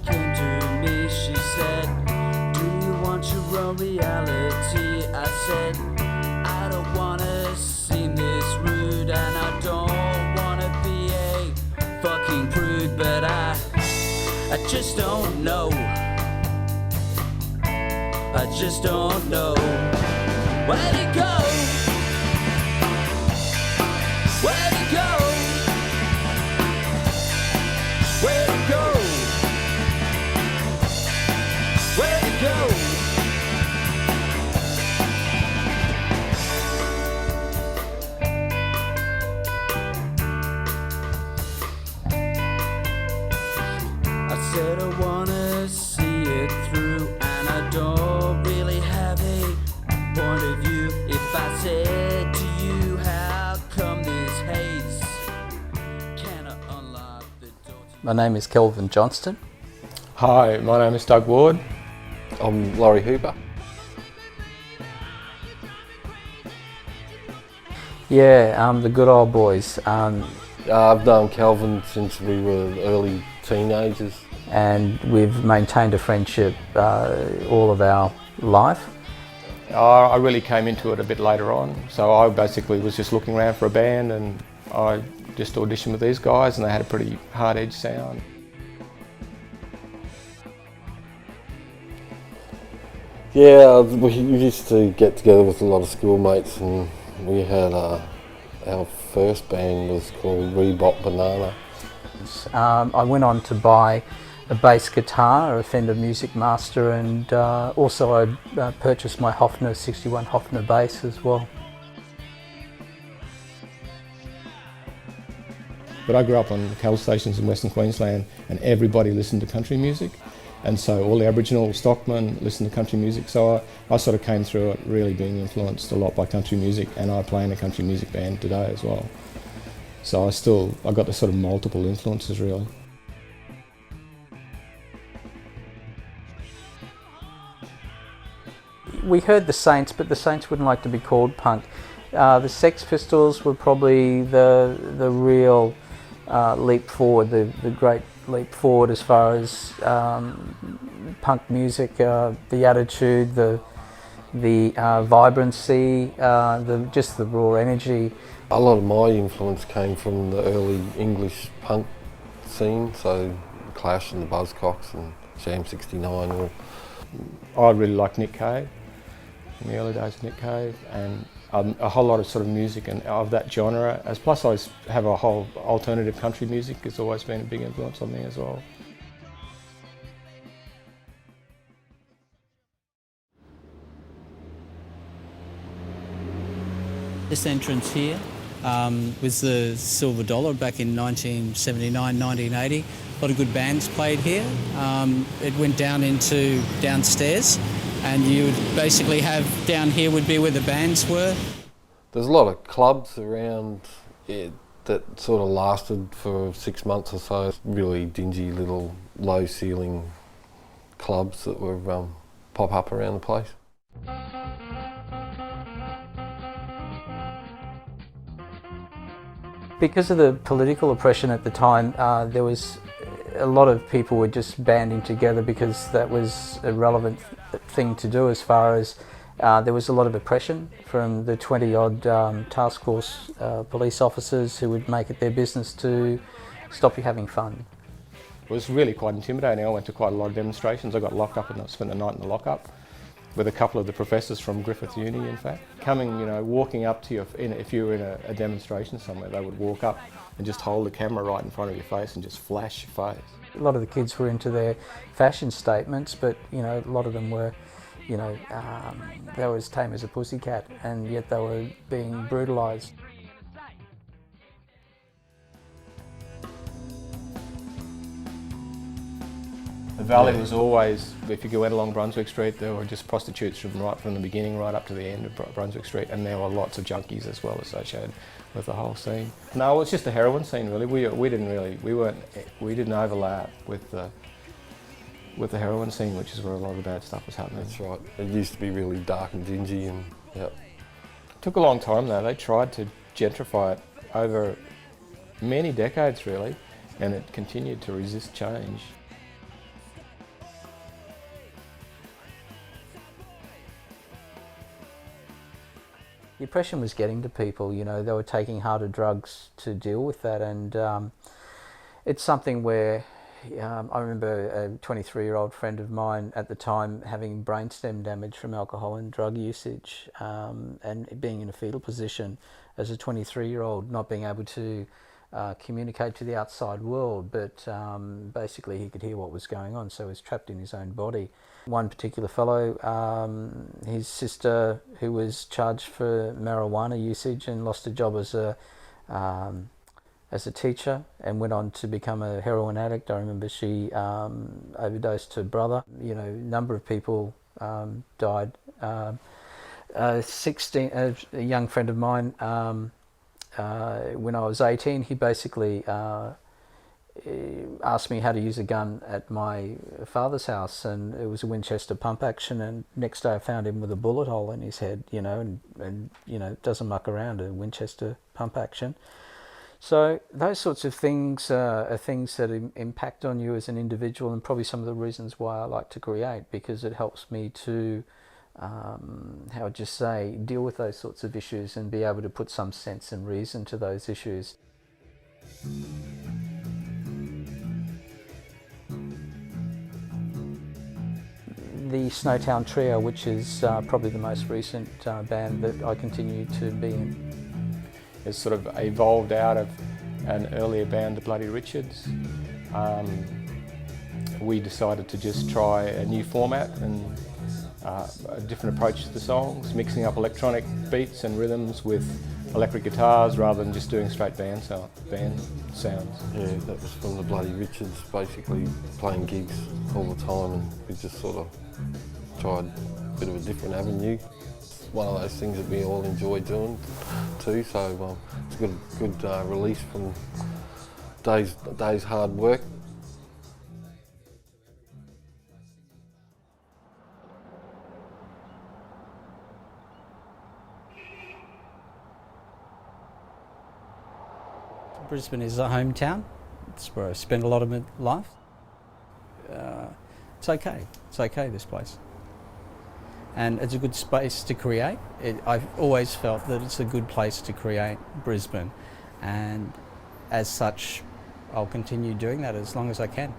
came to me, she said, do you want your own reality? I said, I don't wanna seem this rude, and I don't wanna be a fucking prude, but I just don't know. I just don't know. Where'd it go? Where'd it go? Where'd it go? Where'd it go? I said I wanna see it through, and I don't really have a point of view. If I said to you, how come this haze? Can I unlock the door? My name is Kelvin Johnston. Hi, my name is Doug Ward. I'm Laurie Hooper. Yeah, the good old boys. I've known Kelvin since we were early teenagers. And we've maintained a friendship all of our life. I really came into it a bit later on, so I basically was just looking around for a band, and I just auditioned with these guys, and they had a pretty hard-edged sound. Yeah, we used to get together with a lot of schoolmates, and we had our first band was called Reebok Banana. I went on to buy a bass guitar, a Fender Music Master, and also I purchased my Hofner 61 Hofner bass as well. But I grew up on cattle stations in Western Queensland, and everybody listened to country music, and so all the Aboriginal stockmen listened to country music, so I sort of came through it really being influenced a lot by country music, and I play in a country music band today as well. So I got the sort of multiple influences really. We heard the Saints, but the Saints wouldn't like to be called punk. The Sex Pistols were probably the real leap forward, the great leap forward as far as punk music, the attitude, the vibrancy, just the raw energy. A lot of my influence came from the early English punk scene, so Clash and the Buzzcocks and Sham 69. I really liked Nick Cave, in the early days of Nick Cave, and a whole lot of sort of music and of that genre. As plus I have a whole alternative country music has always been a big influence on me as well. This entrance here was the Silver Dollar back in 1979, 1980. A lot of good bands played here. It went down into downstairs, and you would basically have down here would be where the bands were. There's a lot of clubs around that sort of lasted for 6 months or so. Really dingy little low ceiling clubs that were pop up around the place. Because of the political oppression at the time, there was a lot of people were just banding together because that was a relevant thing to do, as far as there was a lot of oppression from the 20-odd task force police officers who would make it their business to stop you having fun. It was really quite intimidating. I went to quite a lot of demonstrations. I got locked up and I spent the night in the lockup with a couple of the professors from Griffith Uni, in fact. Walking up to you, if you were in a demonstration somewhere, they would walk up and just hold the camera right in front of your face and just flash your face. A lot of the kids were into their fashion statements, but a lot of them were, they were as tame as a pussycat, and yet they were being brutalised. The valley was always, if you went along Brunswick Street, there were just prostitutes from the beginning right up to the end of Brunswick Street, and there were lots of junkies as well associated with the whole scene. No, it was just the heroin scene really. We didn't overlap with the heroin scene, which is where a lot of the bad stuff was happening. That's right. It used to be really dark and dingy, and It took a long time though. They tried to gentrify it over many decades really, and it continued to resist change. The oppression was getting to people, you know, they were taking harder drugs to deal with that, and it's something where I remember a 23-year-old friend of mine at the time having brainstem damage from alcohol and drug usage, and being in a fetal position as a 23-year-old, not being able to communicate to the outside world, but basically he could hear what was going on, so he was trapped in his own body. One particular fellow, his sister, who was charged for marijuana usage and lost a job as a teacher and went on to become a heroin addict. I remember she overdosed her brother. You know, a number of people died. A young friend of mine, when I was 18, he basically asked me how to use a gun at my father's house, and it was a Winchester pump action, and next day I found him with a bullet hole in his head, you know, and you know, doesn't muck around, a Winchester pump action. So those sorts of things are things that impact on you as an individual, and probably some of the reasons why I like to create, because it helps me to, how would you say, deal with those sorts of issues and be able to put some sense and reason to those issues. The Snowtown Trio, which is probably the most recent band that I continue to be in. It's sort of evolved out of an earlier band, the Bloody Richards. We decided to just try a new format and a different approach to the songs, mixing up electronic beats and rhythms with electric guitars rather than just doing straight band sounds. Yeah, that was from the Bloody Richards, basically playing gigs all the time, and we just sort of tried a bit of a different avenue. It's one of those things that we all enjoy doing too, so it's a good release from day's hard work. Brisbane is a hometown. It's where I spent a lot of my life. It's okay. It's okay, this place. And it's a good space to create. I've always felt that it's a good place to create, Brisbane. And as such, I'll continue doing that as long as I can.